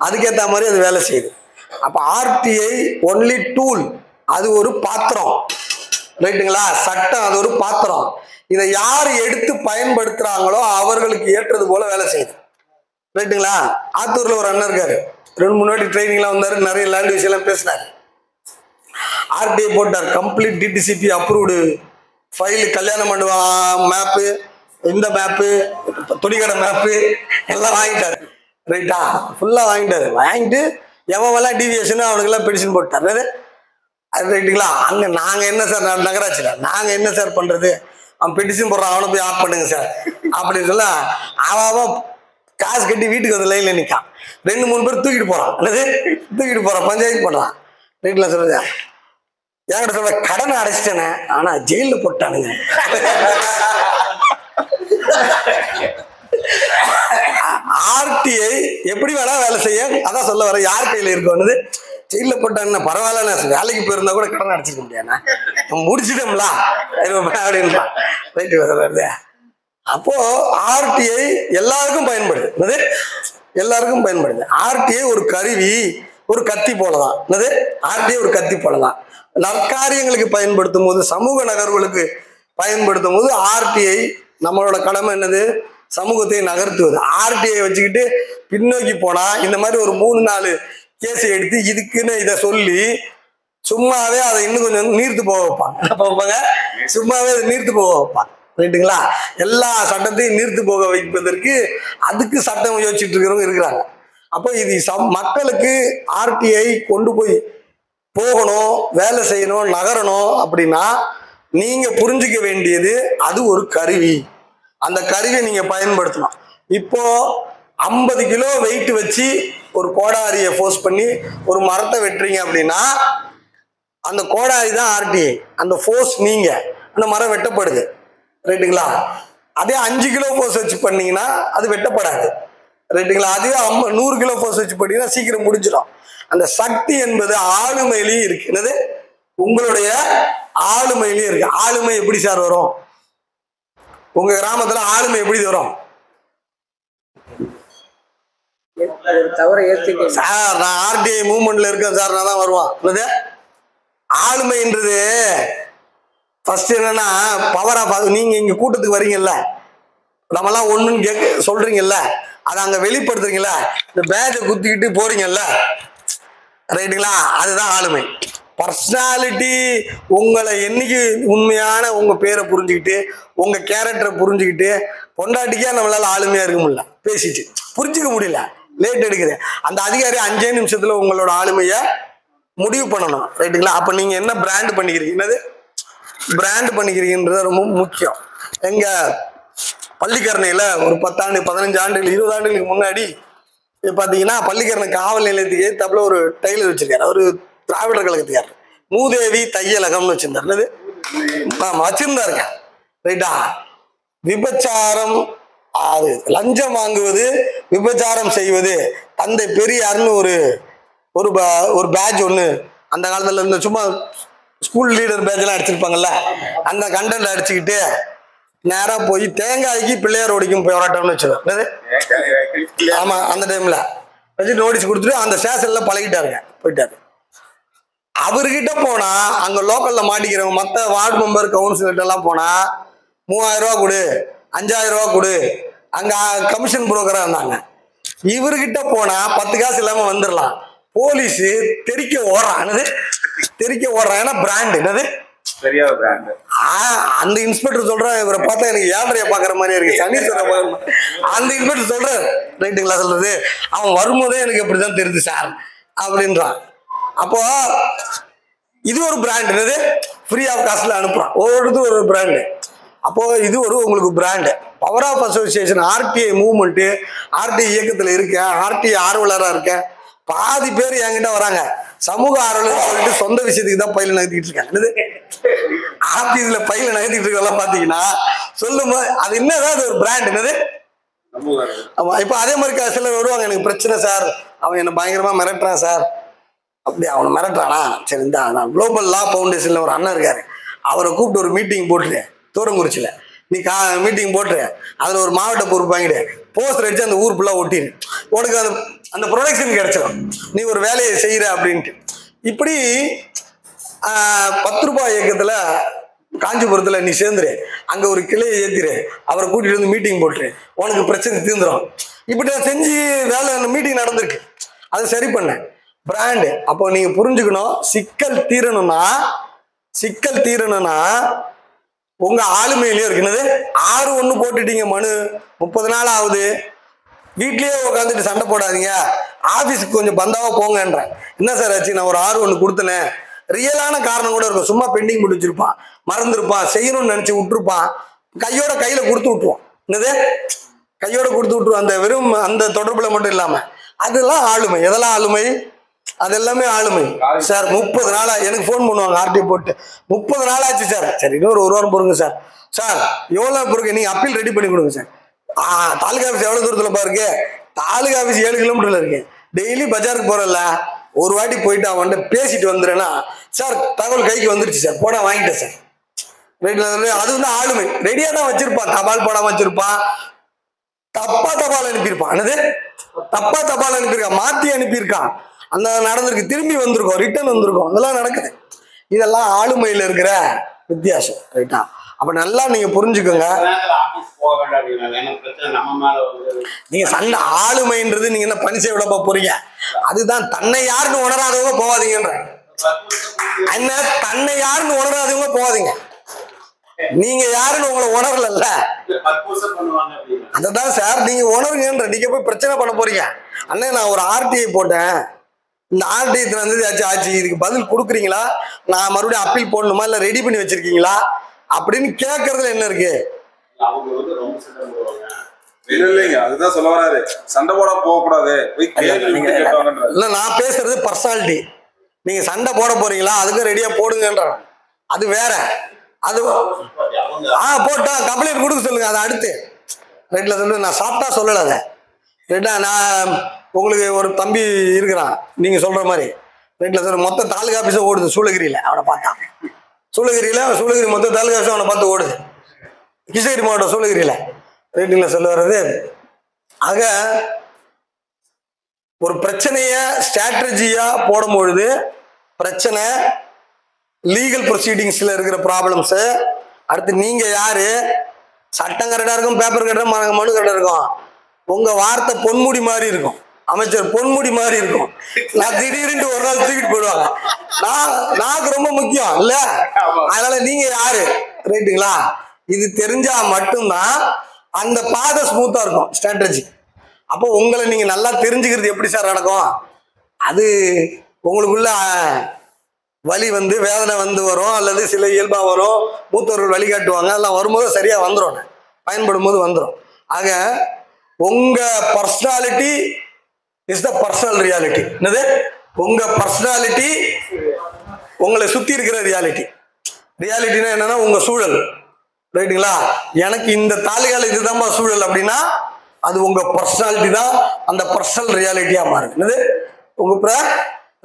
அதுக்கேற்ற மாதிரி அது வேலை செய்யுது. அப்ப ஆர்டிஐ ஒன்லி டூல், அது ஒரு பாத்திரம். ரைட்டுங்களா? சட்டம் அது ஒரு பாத்திரம். இதை யார் எடுத்து பயன்படுத்துறாங்களோ அவர்களுக்கு ஏற்றது போல வேலை செய்யுது. ரைட்டுங்களா? ஆத்தூர்ல ஒரு அண்ணன் இருக்காரு, 2-3 வாட்டி ட்ரைனிங்லாம் வந்தாரு, நிறைய லாங்குவேஜ் எல்லாம் பேசினாரு. ஆர்டிஐ போட்டார், கம்ப்ளீட் டிடிசிபி அப்ரூவ்டு ஃபைல், கல்யாண மண்டபம் மேப்பு, இந்த மேப்பு, துணிக்கடை மேப்பு எல்லாம் வாங்கிட்டாரு. ரைட்டா? ஃபுல்லா வாங்கிட்டாரு. வாங்கிட்டு எவெல்லாம் டிவியேஷன் அவனுக்கெல்லாம் பெடிஷன் போட்டாரு. அது ரைட்டுங்களா? அங்க நாங்க என்ன சார், நகராட்சியில நாங்க என்ன சார் பண்றது, அவன் பெட்டிஷன் போடுறான், அவனை போய் ஆஃப் பண்ணுங்க சார் அப்படின்னு சொல்ல அவன் காசு கட்டி வீட்டுக்கு வந்து லைன்ல நிற்கான். 2-3 பேர் தூக்கிட்டு போறான். அல்லது தூக்கிட்டு போறான், பஞ்சாயத்து பண்றான். ரைட்ல சொல்றது என்கிட்ட சொல்ற, கடனை அடைச்சிட்டேனே ஆனா ஜெயில போட்டானுங்க. ஆர்டிஐ எப்படி வேணா வேலை செய்ய, அதான் சொல்ல வர, யார் கையில இருக்கோன்னு. ஜெயில போட்டான்னு பரவாயில்ல, வேலைக்கு போயிருந்தா கூட கடன் அடைச்சிக்க முடியாதுண்ணா, முடிச்சிட்டோம்ல அப்படின்னா. ரைட்டு வருது. அப்போ ஆர்டிஐ எல்லாருக்கும் பயன்படுது. எல்லாருக்கும் பயன்படுது. ஆர்டிஐ ஒரு கருவி, ஒரு கத்தி போலதான். ஆர்டிஐ ஒரு கத்தி போலதான். நற்காரியங்களுக்கு பயன்படுத்தும் போது, சமூக நகர்வுகளுக்கு பயன்படுத்தும் போது ஆர்டிஐ நம்மளோட கடமை என்னது, சமூகத்தை நகர்த்துவது. ஆர்டிஐ வச்சுக்கிட்டு பின்னோக்கி போனா இந்த மாதிரி ஒரு 3-4 கேஸை எடுத்து இதுக்குன்னு இதை சொல்லி சும்மாவே அதை இன்னும் கொஞ்சம் நீர்த்து போக வைப்பாங்க. சும்மாவே அதை நீர்த்து போக வைப்பாங்க. ரைட்டுங்களா? எல்லா சட்டத்தையும் நீர்த்து போக வைப்பதற்கு அதுக்கு சட்டம் யோசிச்சுட்டு இருக்கிறவங்க இருக்கிறாங்க. அப்போ இது மக்களுக்கு ஆர்டிஐ கொண்டு போய் போகணும், வேலை செய்யணும், நகரணும் அப்படின்னா நீங்க புரிஞ்சுக்க வேண்டியது அது ஒரு கருவி. அந்த கருவியை நீங்க பயன்படுத்தணும். இப்போ 50 கிலோ வெயிட் வச்சு ஒரு கோடாரியை ஃபோர்ஸ் பண்ணி ஒரு மரத்தை வெட்டுறீங்க அப்படின்னா அந்த கோடாரி தான் ஆர்டிஐ, அந்த ஃபோர்ஸ் நீங்க, அந்த மரம் வெட்டப்படுது. ரைட்டுங்களா? அதே 5 கிலோ ஃபோர்ஸ் வச்சு பண்ணீங்கன்னா அது வெட்டப்படாது. ரைட்டுங்களா? அதே 100 கிலோ ஃபோர்ஸ் வச்சு பண்ணீங்கன்னா சீக்கிரம் முடிஞ்சிடும். அந்த சக்தி என்பது ஆளுமையிலையும் இருக்கு. என்னது, உங்களுடைய ஆளுமையிலையும் இருக்கு. ஆளுமை எப்படி சார் வரும்? உங்க கிராமத்துல ஆளுமை எப்படி வரும்? சார் நான் ஆர்டிஐ மூவ்மெண்ட்ல இருக்கேன் சார், நான் தான் வருவான். என்னது, ஆளுமைன்றது ஃபர்ஸ்ட் என்னன்னா பவர் ஆஃப். நீங்க இங்க கூட்டத்துக்கு வரீங்கல்ல, நம்மலாம் ஒண்ணுன்னு சொல்றீங்கல்ல, அதை அங்க வெளிப்படுத்துறீங்கல்ல, இந்த பேஜை குத்திக்கிட்டு போறீங்கல்ல, ரைட்டுங்களா? அதுதான் ஆளுமை. பர்சனாலிட்டி உங்களை என்னைக்கு உண்மையான உங்க பேரை புரிஞ்சுக்கிட்டு உங்க கேரக்டரை புரிஞ்சுக்கிட்டு பொண்டாட்டிக்கா நம்மளால ஆளுமையா இருக்க முடியல, பேசிட்டு புரிஞ்சுக்க முடியல, லேட் எடுக்குது. அந்த அதிகாரி 5 நிமிஷத்துல உங்களோட ஆளுமைய முடிவு பண்ணணும், ரைட்டுங்களா? அப்ப நீங்க என்ன பிராண்ட் பண்ணிக்கிறீங்க, என்னது பிராண்ட் பண்ணிக்கிறீங்கன்றது ரொம்ப முக்கியம். எங்க பள்ளிக்கரணையில ஒரு 10 ஆண்டு 15 ஆண்டுகள் 20 ஆண்டுகளுக்கு முன்னாடி பாத்தீங்கன்னா பள்ளிக்கரணை காவல் நிலையத்துக்கு ஏத்தாப்புல ஒரு டைலர் வச்சிருக்காரு, ஒரு திராவிடர் கழகத்துக்காரு, மூதேவி தையலகம்னு வச்சிருந்தாரு. என்னது வச்சிருந்தாருங்க, ரைட்டா? விபச்சாரம், அது லஞ்சம் வாங்குவது, விபச்சாரம் செய்வது, தந்தை பெரியார்னு ஒரு பேட்ச் ஒன்று அந்த காலத்துல இருந்து சும்மா ஸ்கூல் லீடர் பேட்ச் எல்லாம் அடிச்சிருப்பாங்கல்ல, அந்த கண்டென்ட் அடிச்சுக்கிட்டு நேரா போய் தேங்காய்க்கு பிள்ளையார் ஓடிக்கும் போராட்டம்னு வச்சிருக்காரு. ஆமா, அந்த டைம்ல வச்சு நோட்டீஸ் கொடுத்துட்டு அந்த ஸ்டேஷன்ல பழகிட்டாருங்க, போயிட்டாரு. அவர்கிட்ட போனா அங்க லோக்கல்ல மாட்டிக்கிறவங்க மற்ற வார்டு மெம்பர் கவுன்சிலர்கிட்ட எல்லாம் போனா 3000 ரூபா கொடு, 5000 ரூபா கொடு, அங்க கமிஷன் புரோக்கரா இருந்தாங்க. இவர்கிட்ட போனா 10 காசு இல்லாம வந்துடலாம். போலீஸ் தெரிக்க ஓடுறான், தெரிக்க ஓடுறான். ஏன்னா பிராண்ட், என்னது அந்த இன்ஸ்பெக்டர் சொல்ற, இவரை பார்த்தா எனக்கு ஏழ்றைய பாக்குற மாதிரி இருக்கு, சனீஸ்வர அந்த இன்ஸ்பெக்டர் சொல்ற, ரைட்டுங்களா சொல்றது? அவன் வரும்போதே எனக்கு எப்படிதான் தெரியுது சார் அப்படின்றான். அப்போ இது ஒரு பிராண்ட், என்னது ஃப்ரீ ஆஃப் காஸ்ட்ல அனுப்புறான், ஒரு பிராண்டு. அப்போ இது உங்களுக்கு brand. Power of association, RTI movement, RTI இயக்கத்துல இருக்கேன், ஆர்டிஐ ஆர்வலரா இருக்கேன். பாதி பேர் என்கிட்ட வராங்க சமூக ஆர்வலர் சொல்லிட்டு சொந்த விஷயத்துக்கு தான் பயில நகர்த்திட்டு இருக்காங்க. ஆபீஸ்ல பயில நகர்த்திட்டு இருக்கலாம் பாத்தீங்கன்னா சொல்லுமா, அது என்னதான் அது ஒரு பிராண்ட், என்னது? ஆமா. இப்ப அதே மாதிரி சிலர் வருவாங்க, எனக்கு பிரச்சனை சார், அவன் என்ன பயங்கரமா மிரட்டுறான் சார். அப்படி அவனை மிரட்டுறானா? சரி, இந்த குளோபல் லா ஃபவுண்டேஷன்ல ஒரு அண்ணன் இருக்காரு, அவரை கூப்பிட்டு ஒரு மீட்டிங் போட்டுரு, தூரங்குறிச்சியில நீ மீட்டிங் போட்டு அதுல ஒரு மாவட்ட பொறுப்பு வாங்கிடு, போஸ்டர் அடிச்சு அந்த ஊர் ஃபுல்லா ஒட்டிடு, உனக்கு அந்த ப்ரொடக்ஷன் கிடைச்சிடும், நீ ஒரு வேலையை செய்யற அப்படின்ட்டு. இப்படி 10 ரூபாய் இயக்கத்துல காஞ்சிபுரத்துல நீ சேர்ந்துரு, அங்க ஒரு கிளையை ஏத்திரு, அவரை கூட்டிட்டு வந்து மீட்டிங் போட்டுரு, உனக்கு பிரச்சனை தீர்ந்துடும். இப்படி செஞ்சு வேலை மீட்டிங் நடந்திருக்கு, அதை சரி பண்ண பிராண்டு. அப்போ நீங்க புரிஞ்சுக்கணும், சிக்கல் தீரணும்னா உங்க ஆளுமையிலேயே இருக்கிறது. 6-1 போட்டுட்டீங்க, மனு 30 நாள் ஆகுது, வீட்லயே உட்காந்துட்டு சண்டை போடாதீங்க, ஆபீஸுக்கு கொஞ்சம் பந்தாவா போங்கன்ற. என்ன சார் ஆச்சு? நான் ஒரு 6-1 கொடுத்தனே, ரியலான காரணம் கூட இருக்கும், சும்மா பெண்டிங் போட்டு வச்சிருப்பான், மறந்துருப்பான், செய்யணும்னு நினைச்சு விட்டுருப்பான், கையில கொடுத்து விட்டுருவான். என்னது கையோட கொடுத்து விட்டுருவான், அந்த வெறும் அந்த தொடர்புல மட்டும் இல்லாம. அதெல்லாம் ஆளுமை. எதெல்லாம் ஆளுமை? அது எல்லாமே ஆளுமை. சார் 30 நாளா எனக்கு போன் பண்ணுவாங்க, ஆர்டி போட்டு 30 நாள் ஆச்சு சார். சரி, இன்னொரு 1 வாரம் பொறுங்க சார். சார் எவ்வளவு பொறுங்க, நீங்க அப்பீல் ரெடி பண்ணி கொடுங்க சார். தாலுகா ஆஃபீஸ் எவ்வளவு தூரத்துல பாருக்கு? தாலுகா ஆஃபீஸ் 7 கிலோமீட்டர்ல இருக்கு. டெய்லி பஜாருக்கு போறல, ஒரு வாட்டி போயிட்டு அவன்கிட்ட பேசிட்டு வந்துடுறேன்னா, சார் தகவல் கைக்கு வந்துருச்சு சார், போனா வாங்கிட்டேன் சார். அது வந்து ஆளுமை. ரெடியா தான் வச்சிருப்பான், தபால் போடாம வச்சிருப்பான், தப்பா தபால் அனுப்பியிருப்பான். என்னது தப்பா தபால் அனுப்பியிருக்கான், மாத்தி அனுப்பியிருக்கான், அந்த நடந்திருக்கு, திரும்பி வந்திருக்கோம், ரிட்டர்ன் வந்திருக்கோம், அதெல்லாம் நடக்குது. இதெல்லாம் ஆளுமையில இருக்கிற வித்தியாசம், ரைட்டா? அப்ப நல்லா நீங்க புரிஞ்சுக்கோங்க. நீங்க சண்டை ஆளுமைன்றது நீங்க என்ன பனிசை விடப்ப போறீங்க? அதுதான் தன்னை யாருன்னு உணராதவங்க போவாதீங்கன்ற. என்ன தன்னை யாருன்னு உணராதவங்க போவாதீங்க. நீங்க யாருன்னு உங்களை உணரல, அததான் சார் நீங்க உணருங்கன்ற. நீங்க போய் பிரச்சனை பண்ண போறீங்க. அண்ணே நான் ஒரு ஆர்டிஐ போட்டேன், இந்த ஆர்டிஐ வந்து ஆச்சு, இதுக்கு பதில் கொடுக்குறீங்களா, நான் மறுபடியும் அப்பீல் போடணுமா, இல்ல ரெடி பண்ணி வச்சிருக்கீங்களா அப்படின்னு கேட்கறதுல என்ன இருக்கு? அதுதான் சொல்ல வராரு, சண்டை போட போக கூடாது. இல்ல நான் பேசுறது பர்சனாலிட்டி. நீங்க சண்டை போட போறீங்களா, அதுக்கு ரெடியா போடுங்கன்ற. அது வேற. அது போட்டா கம்ப்ளைண்ட் கொடுக்க சொல்லுங்க, அதை அடுத்து ரைட்ல சொல்லு. நான் சாப்பிட்டா சொல்லல அதை, ரைட்டா? நான் உங்களுக்கு ஒரு தம்பி இருக்கிறான், நீங்க சொல்ற மாதிரி ரைட்ல சொல்லு. மொத்த தாலுகா ஆபீஸும் ஓடுது சூளகிரியில, அவனை பார்த்தான். சூளகிரி மொத்த தாலுகா ஆபீஸும் அவனை பார்த்து ஓடுது, கிருஷ்ணகிரி மாவட்டம் சூளகிரியில, ரைட்டுங்களா சொல்ல வர்றது. ஆக ஒரு பிரச்சனைய ஸ்ட்ராட்டஜியா போடும்பொழுது பிரச்சனை, லீகல் ப்ரொசீடிங்ஸ்ல இருக்கிற ப்ராப்ளம்ஸ், அடுத்து நீங்க யாரு, சட்டம் கரெக்டா இருக்கும், பேப்பர் கரெக்டா, மனு கரெக்டா இருக்கும், உங்க வார்த்தை பொன்முடி மாதிரி இருக்கும். அமைச்சர் பொன்முடி மாதிரி இருக்கும். நான் திடீர்னு ஒரு நாள் தூக்கிட்டு போயிடுவாங்க. நாக்கு ரொம்ப முக்கியம் இல்ல, அதனால நீங்க யாரு ரைட்டுங்களா? இது தெரிஞ்சா மட்டும்தான் அந்த பாதை ஸ்மூத்தா இருக்கும் ஸ்ட்ராட்டஜி. அப்போ உங்களை நீங்க நல்லா தெரிஞ்சுக்கிறது எப்படி சார் நடக்கும்? அது உங்களுக்குள்ள வலி வந்து வேதனை வந்து வரும், அல்லது சில இயல்பா வரும், மூத்தவர்கள் வழிகாட்டுவாங்க, எல்லாம் வரும்போது சரியா வந்துடும், பயன்படும் போது வந்துடும். ஆக உங்க personality is the personal reality. என்னது? உங்க பர்சனாலிட்டி உங்களை சுத்தி இருக்கிற ரியாலிட்டி. ரியாலிட்டினா என்னன்னா உங்க சூழல், ரைட்டுங்களா? எனக்கு இந்த தாலிகால இதுதான்பா சூழல் அப்படின்னா அது உங்க பர்சனாலிட்டி தான், அந்த பர்சனல் ரியாலிட்டியா மாறுது. என்னது? உங்க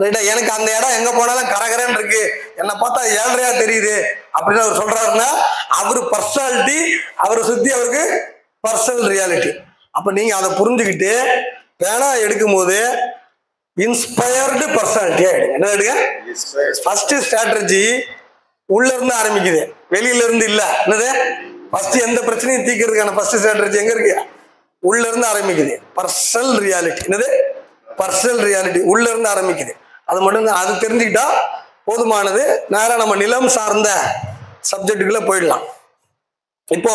ரைட்டா? எனக்கு அந்த இடம் எங்க போனாலும் கரகரன்னு இருக்கு, என்னை பார்த்தா ஏழ்றையா தெரியுது அப்படின்னு அவர் சொல்றாருன்னா அவரு பர்சனாலிட்டி, அவரை சுத்தி அவருக்கு பர்சனல் ரியாலிட்டி. அப்ப நீங்க அதை புரிஞ்சுக்கிட்டு பேனா எடுக்கும் போது இன்ஸ்பயர்டு பர்சனாலிட்டியா எடுங்க. என்ன எடுங்க? ஃபர்ஸ்ட் ஸ்ட்ராட்டஜி உள்ள இருந்து ஆரம்பிக்குது, வெளியில இருந்து இல்ல. என்னது? ஃபர்ஸ்ட் எந்த பிரச்சனையும் தீர்க்கிறதுக்கான ஃபர்ஸ்ட் ஸ்ட்ராட்டஜி எங்க இருக்கு? உள்ள இருந்து ஆரம்பிக்குது. Personal reality. என்னது? பர்சனல் ரியாலிட்டி உள்ள இருந்து ஆரம்பிக்குது. அது மட்டும் தான், அது தெரிஞ்சுக்கிட்டா போதுமானது. நேரம் நம்ம நிலம் சார்ந்த சப்ஜெக்டுக்குள்ள போயிடலாம். இப்போ